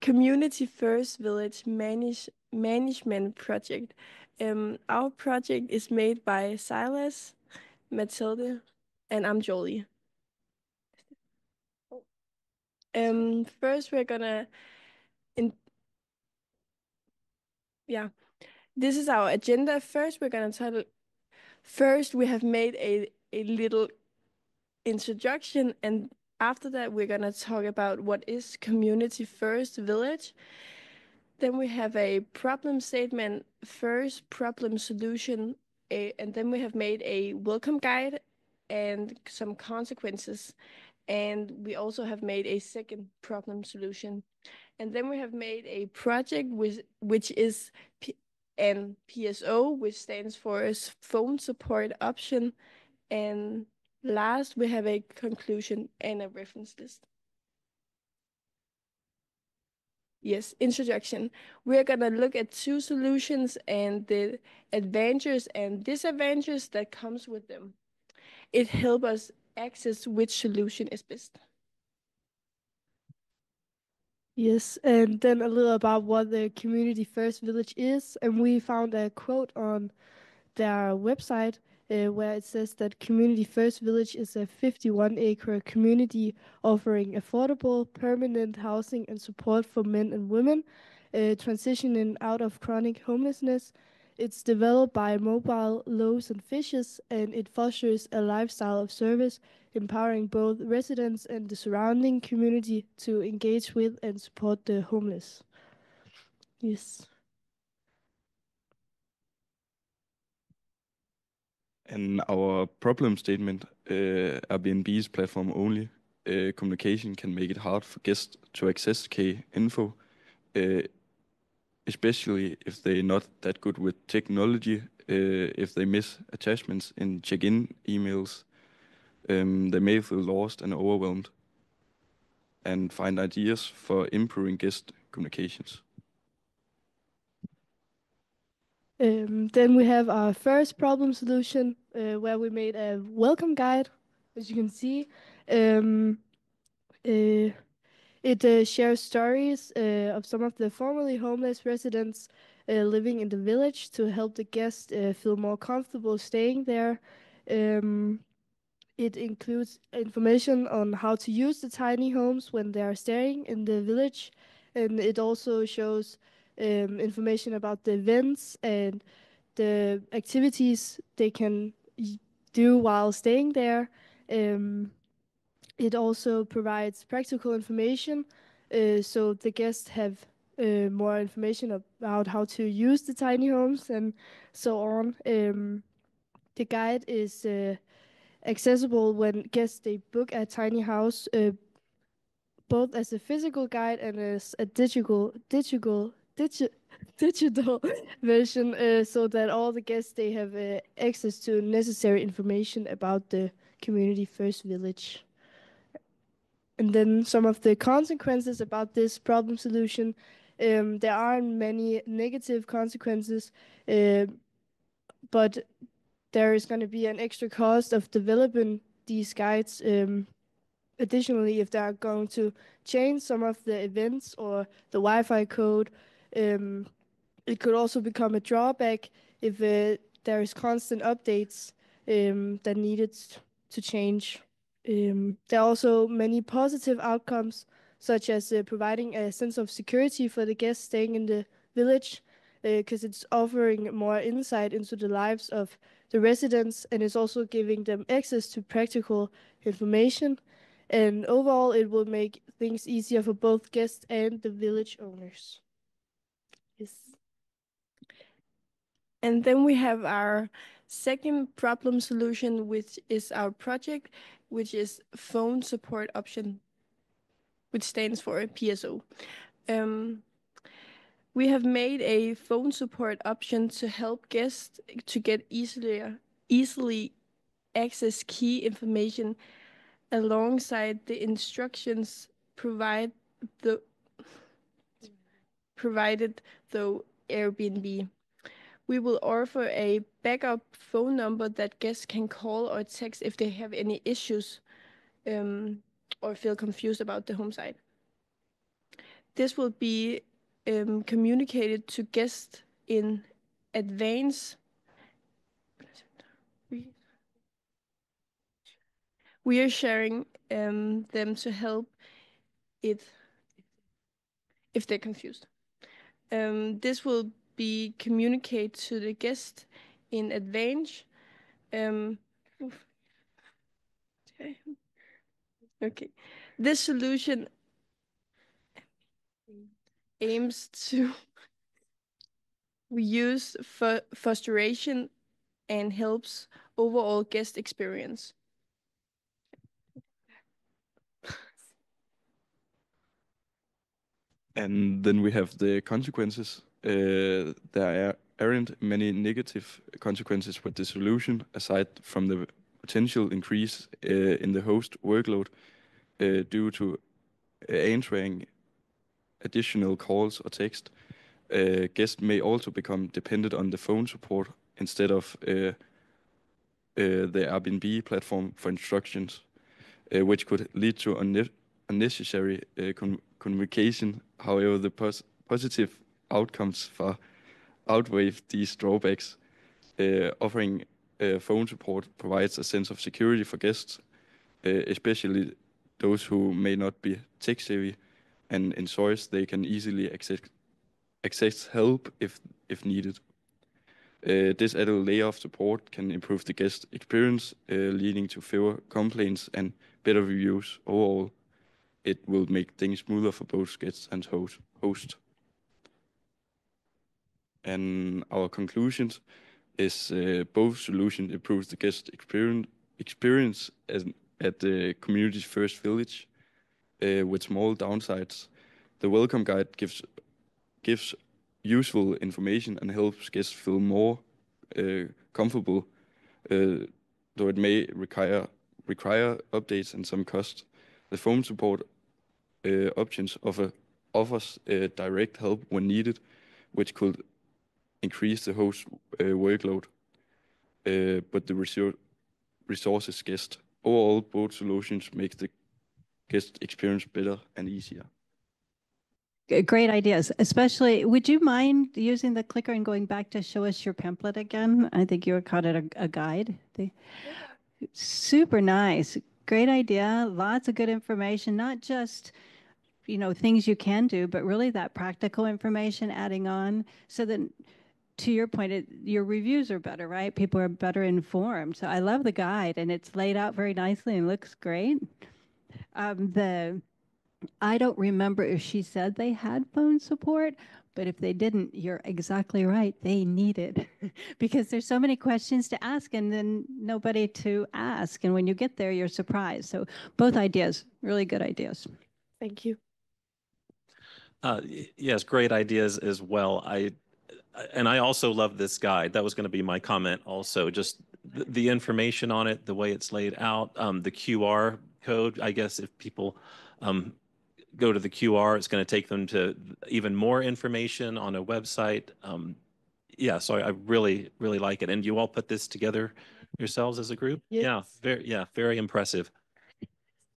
Community First Village Management Project. Our project is made by Silas, Matilde, and I'm Jolie. First we're gonna in yeah, this is our agenda. First we're gonna tell first we have made a little introduction, and after that we're gonna talk about what is Community First Village. Then we have a problem statement, first problem solution, and then we have made a welcome guide and some consequences. And we also have made a second problem solution. And then we have made a project which is an PSO, which stands for phone support option. And last, we have a conclusion and a reference list. Yes, introduction. We're gonna look at two solutions and the advantages and disadvantages that comes with them. It helps us access which solution is best. Yes, and then a little about what the Community First Village is. And we found a quote on their website where it says that Community First Village is a 51-acre community offering affordable, permanent housing and support for men and women transitioning out of chronic homelessness. It's developed by Mobile Loaves and Fishes, and it fosters a lifestyle of service, empowering both residents and the surrounding community to engage with and support the homeless. Yes. And our problem statement, Airbnb's platform only, communication can make it hard for guests to access key info, uh, especially if they're not that good with technology, if they miss attachments in check-in emails, they may feel lost and overwhelmed and find ideas for improving guest communications. Then we have our first problem solution where we made a welcome guide, as you can see. Uh, it shares stories of some of the formerly homeless residents living in the village to help the guests feel more comfortable staying there. Um, it includes information on how to use the tiny homes when they are staying in the village, and it also shows information about the events and the activities they can do while staying there. Um, it also provides practical information, so the guests have more information about how to use the tiny homes and so on. The guide is accessible when guests they book a tiny house, both as a physical guide and as a digital version, so that all the guests they have access to necessary information about the Community First Village. And then some of the consequences about this problem solution. There are many negative consequences, but there is going to be an extra cost of developing these guides. Additionally, if they are going to change some of the events or the Wi-Fi code, it could also become a drawback if there is constant updates that needed to change. There are also many positive outcomes, such as providing a sense of security for the guests staying in the village, because it's offering more insight into the lives of the residents and is also giving them access to practical information. And overall, it will make things easier for both guests and the village owners. Yes. And then we have our second problem solution, which is our project, which is phone support option, which stands for PSO. We have made a phone support option to help guests to get easily access key information alongside the instructions the provided through Airbnb. We will offer a backup phone number that guests can call or text if they have any issues or feel confused about the home site. this will be communicated to guests in advance. We are sharing them to help if they're confused. This will be communicated to the guest in advance. Okay. This solution aims to reduce frustration and helps overall guest experience. And then we have the consequences. There aren't many negative consequences with the solution, aside from the potential increase in the host workload due to answering additional calls or text. Guests may also become dependent on the phone support instead of the Airbnb platform for instructions, which could lead to unnecessary communication. However, the positive outcomes far outweigh these drawbacks. Offering phone support provides a sense of security for guests, especially those who may not be tech savvy, and ensures they can easily access help if needed. This added layer of support can improve the guest experience, leading to fewer complaints and better reviews. Overall, it will make things smoother for both guests and host. And our conclusions is both solutions improves the guest experience at the community's first village with small downsides. The welcome guide gives useful information and helps guests feel more comfortable, though it may require updates and some cost. The phone support options offers direct help when needed, which could increase the host workload, but the resources guest. Overall, both solutions make the guest experience better and easier. Great ideas, especially, would you mind using the clicker and going back to show us your pamphlet again? I think you called it a guide. Super nice. Great idea. Lots of good information, not just, things you can do, but really that practical information adding on so that, to your point, your reviews are better, right? People are better informed. So I love the guide, and it's laid out very nicely and looks great. I don't remember if she said they had phone support, but if they didn't, you're exactly right. They need it because there's so many questions to ask and then nobody to ask. And when you get there, you're surprised. So both ideas, really good ideas. Thank you. Yes, great ideas as well. I also love this guide. That was going to be my comment also. Just the information on it, the way it's laid out, the QR code. I guess if people go to the QR, it's going to take them to even more information on a website. Yeah, so I really, really like it. And you all put this together yourselves as a group? Yes. Yeah, very impressive.